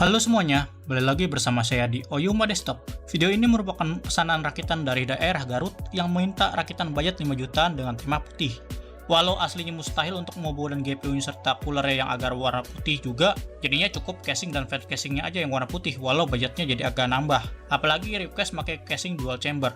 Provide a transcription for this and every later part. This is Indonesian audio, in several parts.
Halo semuanya, kembali lagi bersama saya di Oyuma Desktop. Video ini merupakan pesanan rakitan dari daerah Garut yang meminta rakitan budget 5 jutaan dengan tema putih. Walau aslinya mustahil untuk mobo dan GPU-nya serta cooler yang agar warna putih juga, jadinya cukup casing dan flat casingnya aja yang warna putih walau budgetnya jadi agak nambah. Apalagi request pakai casing dual chamber.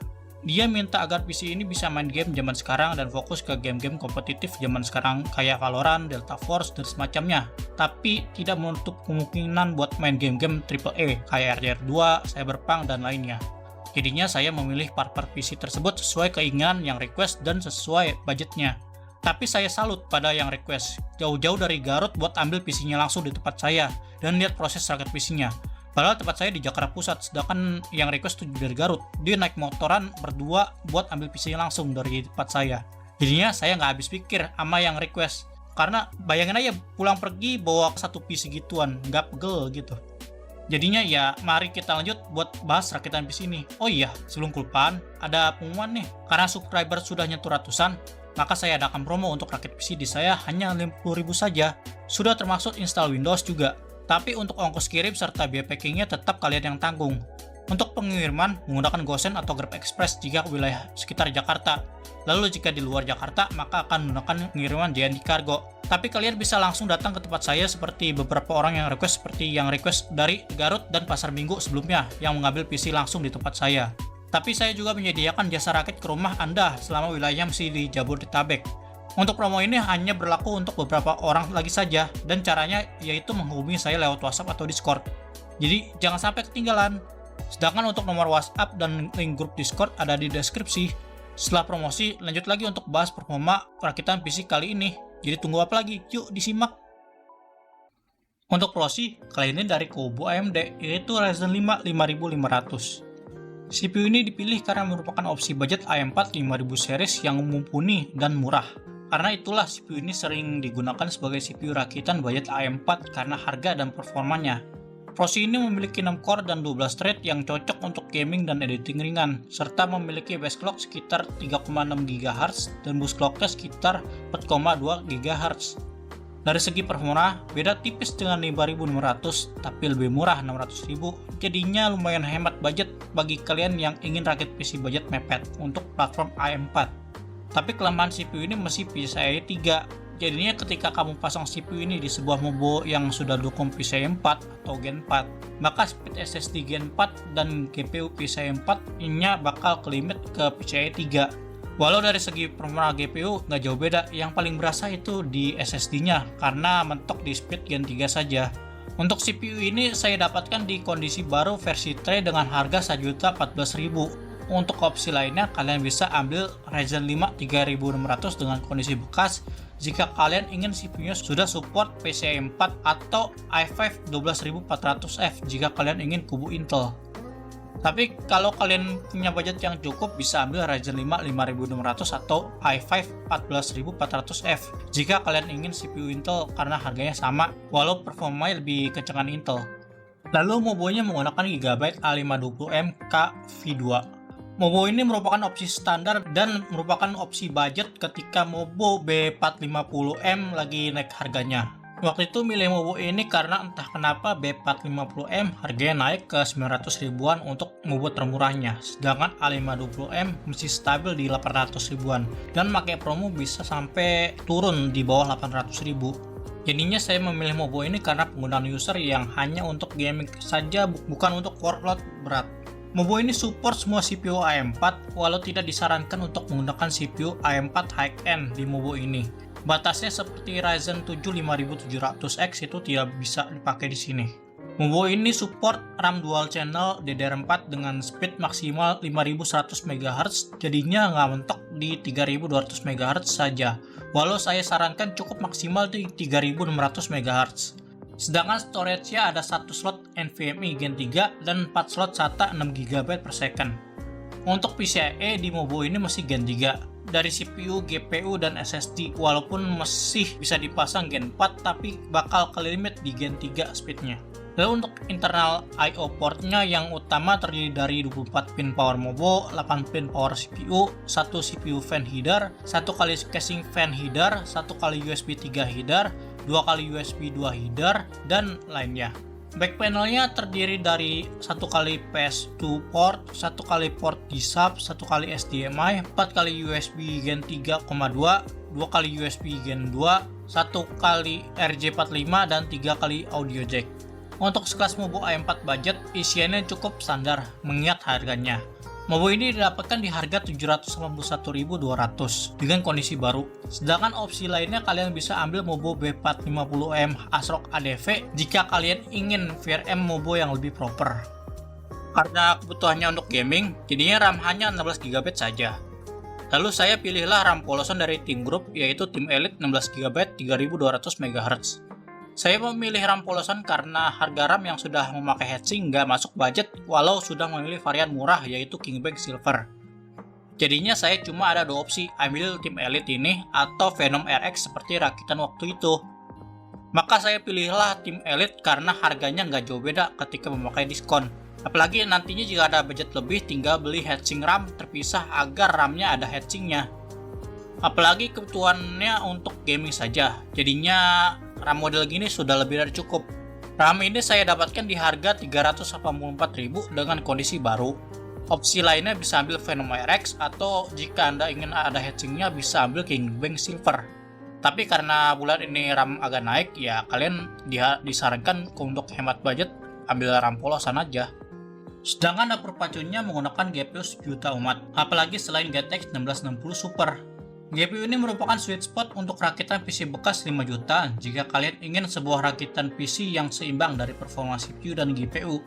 Dia minta agar PC ini bisa main game zaman sekarang dan fokus ke game-game kompetitif zaman sekarang kayak Valorant, Delta Force, dan semacamnya. Tapi tidak menutup kemungkinan buat main game-game AAA kayak RDR2, Cyberpunk, dan lainnya. Jadinya saya memilih part-part PC tersebut sesuai keinginan yang request dan sesuai budgetnya. Tapi saya salut pada yang request, jauh-jauh dari Garut buat ambil PC-nya langsung di tempat saya dan lihat proses rakit PC-nya. Padahal tempat saya di Jakarta Pusat, sedangkan yang request tuh dari Garut. Dia naik motoran berdua buat ambil PC-nya langsung dari tempat saya. Jadinya saya nggak habis pikir sama yang request. Karena bayangin aja pulang pergi bawa satu PC gituan, nggak pegel gitu. Jadinya ya mari kita lanjut buat bahas rakitan PC ini. Oh iya, sebelum kelupaan, ada pengumuman nih. Karena subscriber sudah nyentuh ratusan, maka saya adakan promo untuk rakit PC di saya hanya 50.000 saja. Sudah termasuk install Windows juga. Tapi untuk ongkos kirim serta biaya packingnya tetap kalian yang tanggung. Untuk pengiriman menggunakan GoSend atau Grab Express jika wilayah sekitar Jakarta. Lalu jika di luar Jakarta maka akan menggunakan pengiriman JNE Cargo. Tapi kalian bisa langsung datang ke tempat saya seperti beberapa orang yang request dari Garut dan Pasar Minggu sebelumnya yang mengambil PC langsung di tempat saya. Tapi saya juga menyediakan jasa rakit ke rumah Anda selama wilayahnya masih di Jabodetabek. Untuk promo ini hanya berlaku untuk beberapa orang lagi saja, dan caranya yaitu menghubungi saya lewat WhatsApp atau Discord. Jadi jangan sampai ketinggalan. Sedangkan untuk nomor WhatsApp dan link grup Discord ada di deskripsi. Setelah promosi, lanjut lagi untuk bahas performa rakitan PC kali ini. Jadi tunggu apa lagi? Yuk disimak. Untuk prosi, kali ini dari kubu AMD, yaitu Ryzen 5 5500. CPU ini dipilih karena merupakan opsi budget i4 5000 series yang mumpuni dan murah. Karena itulah CPU ini sering digunakan sebagai CPU rakitan budget i4 karena harga dan performanya. Prosi ini memiliki 6 core dan 12 thread yang cocok untuk gaming dan editing ringan, serta memiliki base clock sekitar 3,6 GHz dan boost clocknya sekitar 4,2 GHz. Dari segi performa, beda tipis dengan 5600 tapi lebih murah 600.000, jadinya lumayan hemat budget bagi kalian yang ingin rakit PC budget mepet untuk platform i4. Tapi kelemahan CPU ini masih PCIe 3, jadinya ketika kamu pasang CPU ini di sebuah mobo yang sudah dukung PCIe 4 atau Gen 4, maka speed SSD Gen 4 dan GPU PCIe 4 nya bakal kelimit ke PCIe 3. Walau dari segi performa GPU nggak jauh beda, yang paling berasa itu di SSD-nya karena mentok di speed Gen 3 saja. Untuk CPU ini saya dapatkan di kondisi baru versi Tray dengan harga 1.014.000. Untuk opsi lainnya kalian bisa ambil Ryzen 5 3600 dengan kondisi bekas jika kalian ingin CPU-nya sudah support PCIe 4 atau i5 12400F jika kalian ingin kubu Intel. Tapi kalau kalian punya budget yang cukup bisa ambil Ryzen 5 5600 atau i5 14400F jika kalian ingin CPU Intel karena harganya sama walau performanya lebih kencengan Intel. Lalu mobonya menggunakan Gigabyte A520M KV2. Mobo ini merupakan opsi standar dan merupakan opsi budget ketika Mobo B450M lagi naik harganya. Waktu itu milih Mobo ini karena entah kenapa B450M harganya naik ke 900 ribuan untuk Mobo termurahnya, sedangkan A520M masih stabil di 800 ribuan dan pakai promo bisa sampai turun di bawah 800 ribu. Jadinya saya memilih Mobo ini karena penggunaan user yang hanya untuk gaming saja, bukan untuk workload berat. Mobo ini support semua CPU i4 walau tidak disarankan untuk menggunakan CPU i4 high-end di Mobo ini. Batasnya seperti Ryzen 7 5700X itu tidak bisa dipakai di sini. Mobo ini support RAM dual channel DDR4 dengan speed maksimal 5100 MHz, jadinya nggak mentok di 3200 MHz saja. Walau saya sarankan cukup maksimal di 3600 MHz. Sedangkan storage-nya ada 1 slot NVMe Gen 3 dan 4 slot SATA 6GB per second. Untuk PCIe di Mobo ini masih Gen 3 dari CPU, GPU, dan SSD, walaupun masih bisa dipasang Gen 4 tapi bakal kelimit di Gen 3 speednya. Lalu untuk internal I/O portnya yang utama terdiri dari 24 pin power Mobo, 8 pin power CPU, 1 CPU fan header, 1 kali casing fan header, 1 kali USB 3 header, 2 kali USB 2 header, dan lainnya. Back panelnya terdiri dari satu kali PS2 port, satu kali port D-sub, satu kali HDMI, 4 kali USB Gen 3,2, 2 kali USB Gen 2, satu kali RJ45 dan 3 kali audio jack. Untuk sekelas Mobo A4 budget, isiannya cukup standar mengingat harganya. Mobo ini didapatkan di harga 781.200 dengan kondisi baru. Sedangkan opsi lainnya kalian bisa ambil Mobo B450M ASRock ADV jika kalian ingin VRM Mobo yang lebih proper. Karena kebutuhannya untuk gaming, jadinya RAM hanya 16GB saja. Lalu saya pilihlah RAM polosan dari Team Group, yaitu Team Elite 16GB 3200 MHz. Saya memilih RAM polosan karena harga RAM yang sudah memakai heatsink nggak masuk budget walau sudah memilih varian murah yaitu Kingbank Silver. Jadinya saya cuma ada dua opsi, ambil Team Elite ini atau Venom RX seperti rakitan waktu itu. Maka saya pilihlah Team Elite karena harganya nggak jauh beda ketika memakai diskon. Apalagi nantinya jika ada budget lebih tinggal beli heatsink RAM terpisah agar RAM-nya ada heatsinknya. Apalagi kebutuhannya untuk gaming saja, jadinya RAM model gini sudah lebih dari cukup. RAM ini saya dapatkan di harga 384.000 dengan kondisi baru. Opsi lainnya bisa ambil Venom RX atau jika Anda ingin ada heatsinknya bisa ambil Kingbank Silver. Tapi karena bulan ini RAM agak naik, ya kalian disarankan untuk hemat budget ambil RAM polosan aja. Sedangkan dapur pacunya menggunakan GPU 10 juta umat, apalagi selain GTX 1660 Super. GPU ini merupakan sweet spot untuk rakitan PC bekas 5 juta jika kalian ingin sebuah rakitan PC yang seimbang dari performa CPU dan GPU.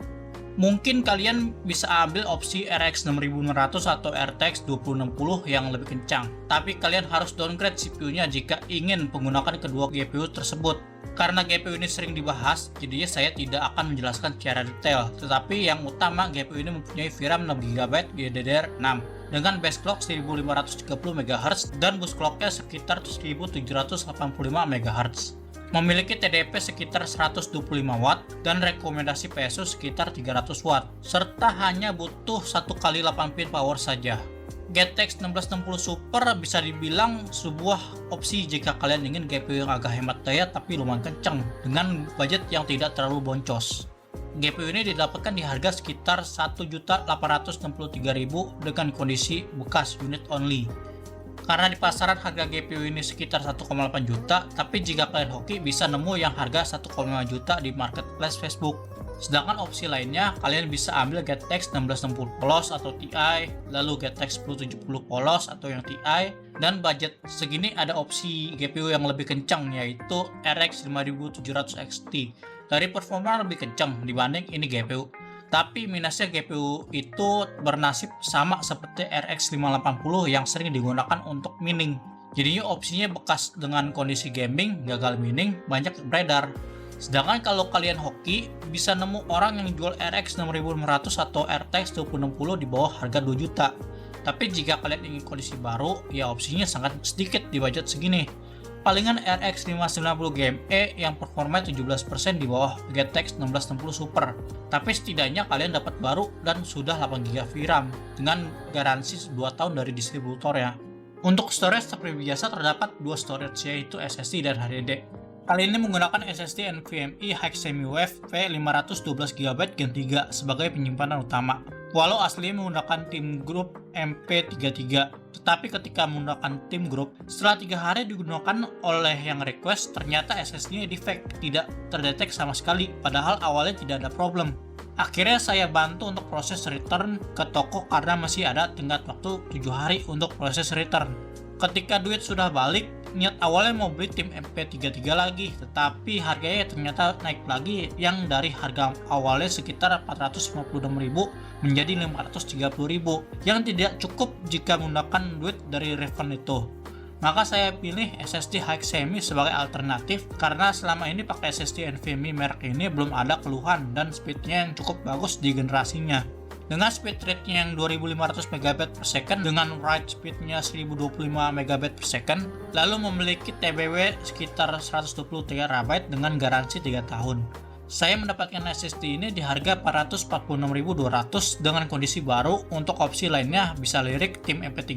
Mungkin kalian bisa ambil opsi RX 6600 atau RTX 2060 yang lebih kencang, tapi kalian harus downgrade CPU-nya jika ingin menggunakan kedua GPU tersebut. Karena GPU ini sering dibahas, jadinya saya tidak akan menjelaskan secara detail, tetapi yang utama GPU ini mempunyai VRAM 6GB GDDR6 dengan base clock 1530 MHz dan boost clocknya sekitar 1785 MHz. Memiliki TDP sekitar 125 Watt dan rekomendasi PSU sekitar 300 Watt, serta hanya butuh 1 kali 8 pin power saja. GTX 1660 Super bisa dibilang sebuah opsi jika kalian ingin GPU yang agak hemat daya tapi lumayan kencang dengan budget yang tidak terlalu boncos. GPU ini didapatkan di harga sekitar 1.863.000 dengan kondisi bekas unit only. Karena di pasaran harga GPU ini sekitar 1,8 juta, tapi jika kalian hoki bisa nemu yang harga 1,5 juta di marketplace Facebook. Sedangkan opsi lainnya, kalian bisa ambil GTX 1660 polos atau Ti, lalu GTX 1070 polos atau yang Ti, dan budget segini ada opsi GPU yang lebih kencang yaitu RX 5700 XT. Dari performa lebih kencang dibanding ini GPU. Tapi minusnya GPU itu bernasib sama seperti RX 580 yang sering digunakan untuk mining. Jadinya opsinya bekas dengan kondisi gaming, gagal mining, banyak beredar. Sedangkan kalau kalian hoki, bisa nemu orang yang jual RX 6500 atau RTX 2060 di bawah harga 2 juta. Tapi jika kalian ingin kondisi baru, ya opsinya sangat sedikit di budget segini. Palingan RX 590 GME yang performa 17% di bawah GTX 1660 Super. Tapi setidaknya kalian dapat baru dan sudah 8GB VRAM dengan garansi 2 tahun dari distributor ya. Untuk storage seperti biasa terdapat dua storage yaitu SSD dan HDD. Kali ini menggunakan SSD NVMe Hiksemi Wave V512GB Gen 3 sebagai penyimpanan utama. Walau aslinya menggunakan Team Group MP33, tetapi ketika menggunakan Team Group, setelah 3 hari digunakan oleh yang request, ternyata SSD-nya defect, tidak terdetek sama sekali, padahal awalnya tidak ada problem. Akhirnya saya bantu untuk proses return ke toko karena masih ada tenggat waktu 7 hari untuk proses return. Ketika duit sudah balik, niat awalnya mau beli tim MP33 lagi, tetapi harganya ternyata naik lagi yang dari harga awalnya sekitar 456.000 menjadi 530.000 yang tidak cukup jika menggunakan duit dari refund itu. Maka saya pilih SSD Hiksemi sebagai alternatif karena selama ini pakai SSD NVMe merek ini belum ada keluhan dan speednya yang cukup bagus di generasinya. Dengan speed rate-nya yang 2500 MB/s dengan write speed-nya 1025 MB/s, lalu memiliki TBW sekitar 120 TB dengan garansi 3 tahun. Saya mendapatkan SSD ini di harga 446.200 dengan kondisi baru. Untuk opsi lainnya bisa lirik tim MP3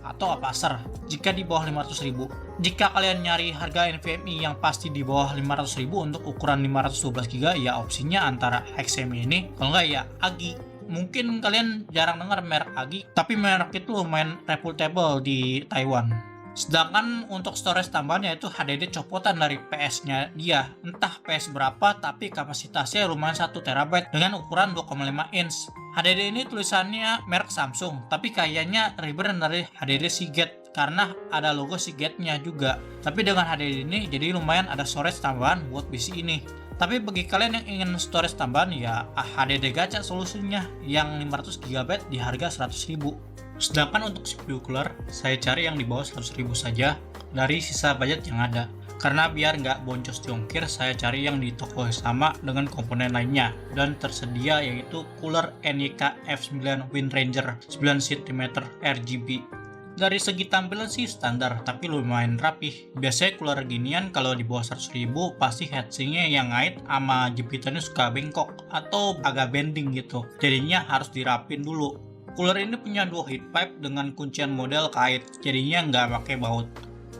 atau Apacer jika di bawah 500.000. Jika kalian nyari harga NVMe yang pasti di bawah 500.000 untuk ukuran 512GB, ya opsinya antara XMI ini, kalau nggak ya AGI. Mungkin kalian jarang dengar merek AGI, tapi merek itu lumayan reputable di Taiwan. Sedangkan untuk storage tambahan yaitu HDD copotan dari PS-nya dia. Entah PS berapa tapi kapasitasnya lumayan 1TB dengan ukuran 2,5 inch. HDD ini tulisannya merek Samsung, tapi kayaknya rebrand dari HDD Seagate karena ada logo Seagate-nya juga. Tapi dengan HDD ini jadi lumayan ada storage tambahan buat PC ini. Tapi bagi kalian yang ingin storage tambahan ya HDD gacha solusinya yang 500GB di harga 100.000. Sedangkan untuk CPU cooler, saya cari yang di bawah 100.000 saja dari sisa budget yang ada. Karena biar nggak boncos di ongkir, saya cari yang di toko yang sama dengan komponen lainnya. Dan tersedia yaitu cooler NYK F9 Wind Ranger 9 cm RGB. Dari segi tampilan sih standar, tapi lumayan rapih. Biasanya cooler ginian kalau di bawah 100.000 pasti heatsinknya yang ngait sama jepitannya suka bengkok atau agak bending gitu. Jadinya harus dirapin dulu. Cooler ini punya dua heat pipe dengan kuncian model kait, jadinya nggak pakai baut.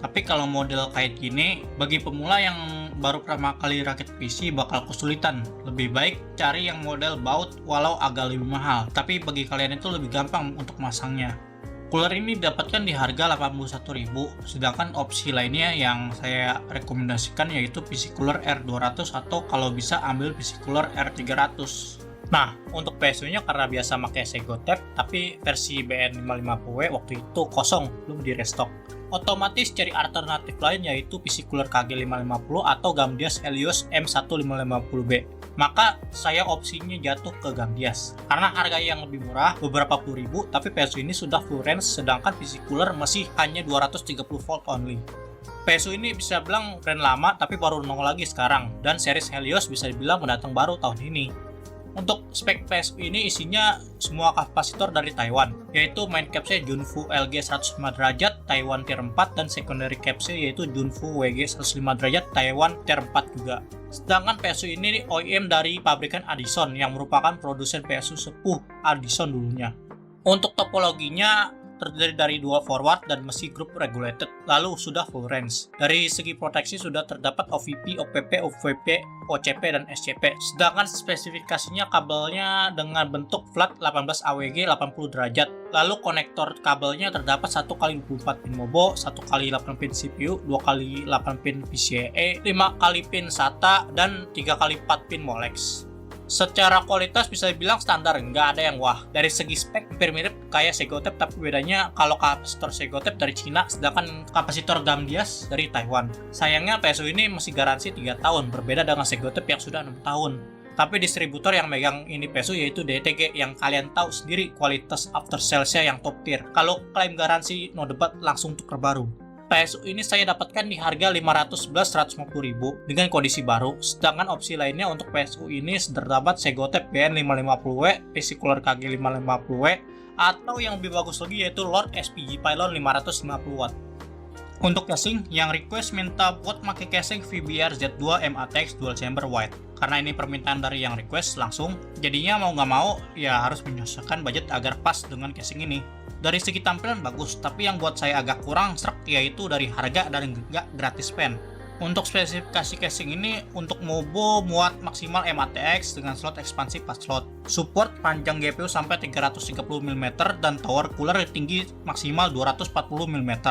Tapi kalau model kait gini, bagi pemula yang baru pertama kali rakit PC bakal kesulitan. Lebih baik cari yang model baut walau agak lebih mahal, tapi bagi kalian itu lebih gampang untuk masangnya. Cooler ini didapatkan di harga 81.000, sedangkan opsi lainnya yang saya rekomendasikan yaitu PC Cooler R200 atau kalau bisa ambil PC Cooler R300. Nah, untuk PSU-nya karena biasa pakai Segotep, tapi versi BN550W waktu itu kosong, belum di restock. Otomatis cari alternatif lain yaitu PC Cooler KG550 atau Gamdias Helios M1550B. Maka saya opsinya jatuh ke Gamdias. Karena harga yang lebih murah, beberapa puluh ribu, tapi PSU ini sudah full range, sedangkan PC Cooler masih hanya 230V only. PSU ini bisa bilang brand lama, tapi baru nongol lagi sekarang, dan series Helios bisa dibilang pendatang baru tahun ini. Untuk spek PSU ini isinya semua kapasitor dari Taiwan, yaitu main capsnya Junfu LG 105 derajat Taiwan Tier 4 dan secondary capsnya yaitu Junfu WG 105 derajat Taiwan Tier 4 juga. Sedangkan PSU ini OEM dari pabrikan Addison yang merupakan produsen PSU sepuh Addison dulunya. Untuk topologinya terdiri dari dual forward dan mesin group regulated, lalu sudah full range. Dari segi proteksi sudah terdapat OVP, OPP, OVP, OCP, dan SCP. Sedangkan spesifikasinya kabelnya dengan bentuk flat 18 AWG 80 derajat. Lalu konektor kabelnya terdapat 1x24 pin MOBO, 1x8 pin CPU, 2x8 pin PCIe, 5x pin SATA, dan 3x4 pin Molex. Secara kualitas bisa dibilang standar, nggak ada yang wah. Dari segi spek hampir mirip kayak Segotep, tapi bedanya kalau kapasitor Segotep dari Cina, sedangkan kapasitor Gamdias dari Taiwan. Sayangnya PSU ini masih garansi 3 tahun, berbeda dengan Segotep yang sudah 6 tahun. Tapi distributor yang megang ini PSU yaitu DTG yang kalian tahu sendiri kualitas after sales-nya yang top tier. Kalau klaim garansi no debat langsung tuker baru. PSU ini saya dapatkan di harga 511.150.000 dengan kondisi baru, sedangkan opsi lainnya untuk PSU ini terdapat Segotep BN550W, PC Cooler KG550W, atau yang lebih bagus lagi yaitu Lord SPG Pylon 550W. Untuk casing, yang request minta buat pakai casing VBR Z2 MATX Dual Chamber White. Karena ini permintaan dari yang request langsung, jadinya mau nggak mau ya harus menyesuaikan budget agar pas dengan casing ini. Dari segi tampilan bagus, tapi yang buat saya agak kurang srek yaitu dari harga dan nggak gratis pen. Untuk spesifikasi casing ini, untuk MOBO muat maksimal MATX dengan slot ekspansi 4 slot. Support panjang GPU sampai 330mm dan tower cooler tinggi maksimal 240mm.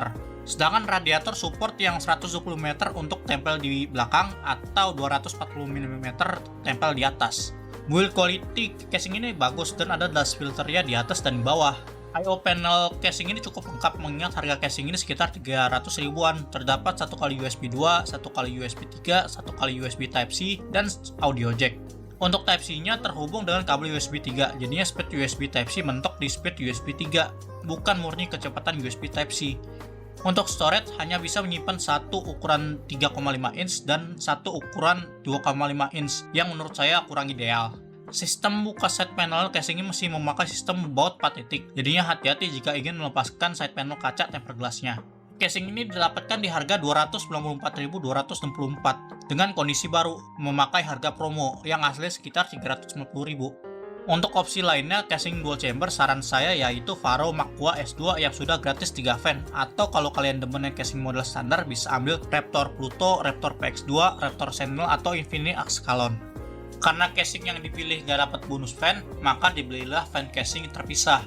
Sedangkan radiator support yang 120 meter untuk tempel di belakang atau 240mm tempel di atas. Build quality casing ini bagus dan ada dust filternya di atas dan di bawah. I/O panel casing ini cukup lengkap mengingat harga casing ini sekitar 300 ribuan. Terdapat 1x USB 2, 1x USB 3, 1x USB Type-C, dan audio jack. Untuk Type-C-nya terhubung dengan kabel USB 3, jadinya speed USB Type-C mentok di speed USB 3, bukan murni kecepatan USB Type-C. Untuk storage hanya bisa menyimpan satu ukuran 3,5 inch dan satu ukuran 2,5 inch yang menurut saya kurang ideal. Sistem buka side panel casing ini masih memakai sistem baut 4 titik, jadinya hati-hati jika ingin melepaskan side panel kaca tempered glassnya. Casing ini didapatkan di harga 294.264 dengan kondisi baru, memakai harga promo yang asli sekitar 350.000. Untuk opsi lainnya, casing dual chamber saran saya yaitu Faro Makua S2 yang sudah gratis 3 fan, atau kalau kalian demen yang casing model standar bisa ambil Raptor Pluto, Raptor PX2, Raptor Sentinel, atau Infinity Axcalon. Karena casing yang dipilih gak dapat bonus fan, maka dibelilah fan casing terpisah.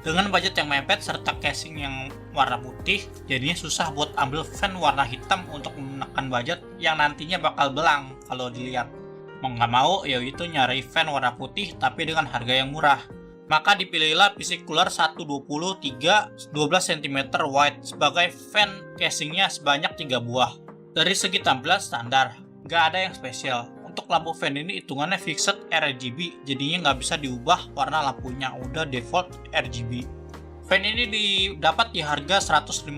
Dengan budget yang mepet serta casing yang warna putih, jadinya susah buat ambil fan warna hitam untuk menekan budget yang nantinya bakal belang kalau dilihat. Mau nggak mau, yaitu nyari fan warna putih tapi dengan harga yang murah. Maka dipilihlah PC Cooler 120 3 12 cm wide sebagai fan casingnya sebanyak 3 buah. Dari segi tampilan standar, nggak ada yang spesial. Untuk lampu fan ini hitungannya fixed RGB, jadinya nggak bisa diubah warna lampunya, udah default RGB. Fan ini didapat di harga 105.000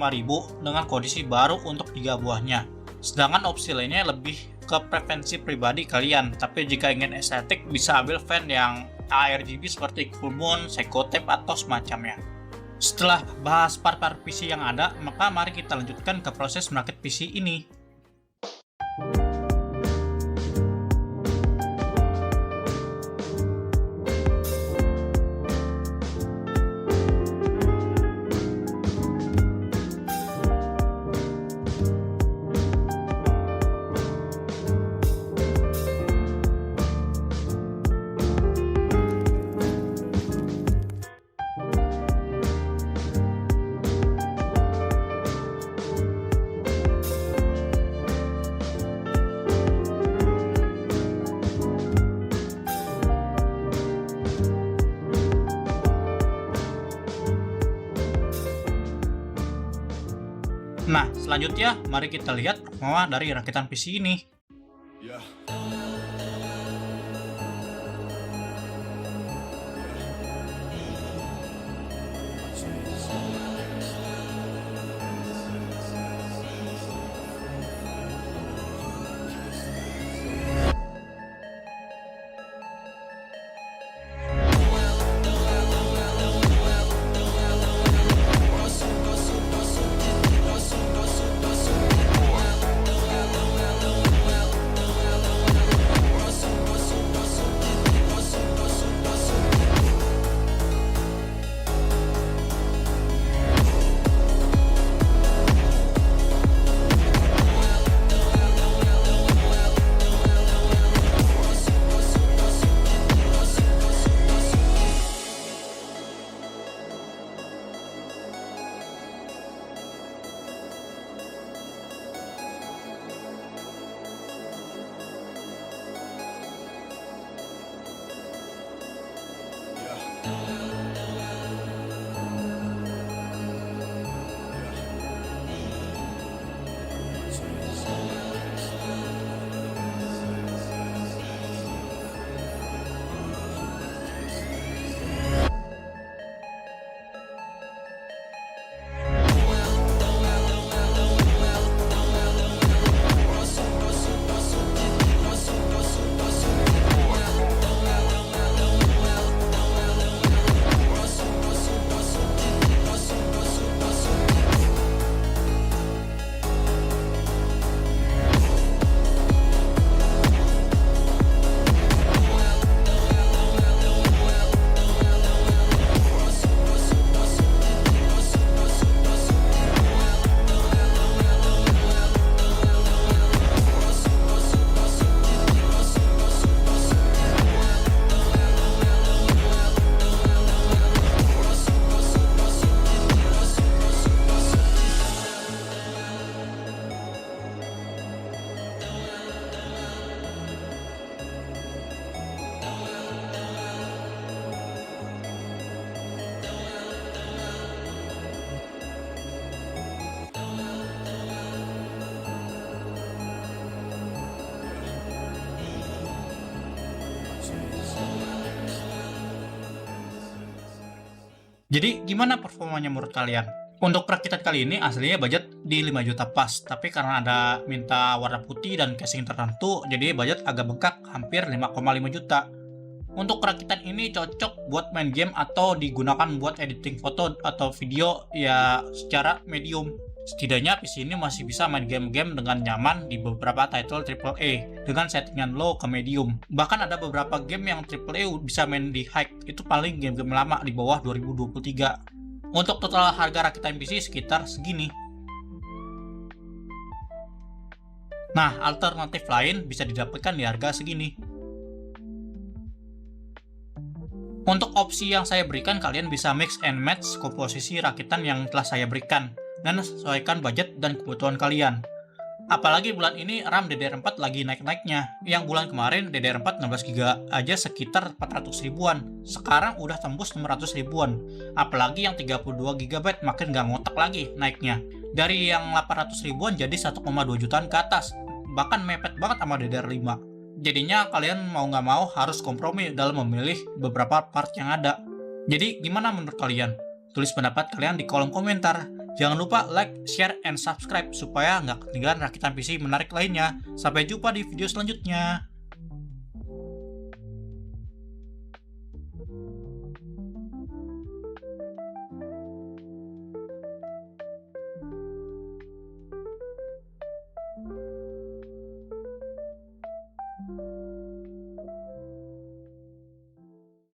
dengan kondisi baru untuk 3 buahnya. Sedangkan opsi lainnya lebih ke preferensi pribadi kalian, tapi jika ingin estetik bisa ambil fan yang ARGB seperti Full Moon, Seiko Tape, atau semacamnya. Setelah bahas part-part PC yang ada, maka mari kita lanjutkan ke proses merakit PC ini. Nah, selanjutnya mari kita lihat performa dari rakitan PC ini. Jadi gimana performanya menurut kalian? Untuk rakitan kali ini aslinya budget di 5 juta pas, tapi karena ada minta warna putih dan casing tertentu, jadi budget agak bengkak hampir 5,5 juta. Untuk rakitan ini cocok buat main game atau digunakan buat editing foto atau video ya secara medium. Setidaknya PC ini masih bisa main game-game dengan nyaman di beberapa title AAA dengan settingan low ke medium. Bahkan ada beberapa game yang AAA bisa main di high, itu paling game-game lama di bawah 2023. Untuk total harga rakitan PC sekitar segini. Nah, alternatif lain bisa didapatkan di harga segini. Untuk opsi yang saya berikan, kalian bisa mix and match komposisi rakitan yang telah saya berikan dan sesuaikan budget dan kebutuhan kalian. Apalagi bulan ini RAM DDR4 lagi naik-naiknya. Yang bulan kemarin DDR4 16GB aja sekitar 400 ribuan. Sekarang udah tembus 600 ribuan. Apalagi yang 32GB makin gak ngotak lagi naiknya. Dari yang 800 ribuan jadi 1,2 jutaan ke atas. Bahkan mepet banget sama DDR5. Jadinya kalian mau gak mau harus kompromi dalam memilih beberapa part yang ada. Jadi gimana menurut kalian? Tulis pendapat kalian di kolom komentar. Jangan lupa like, share, and subscribe supaya nggak ketinggalan rakitan PC menarik lainnya. Sampai jumpa di video selanjutnya.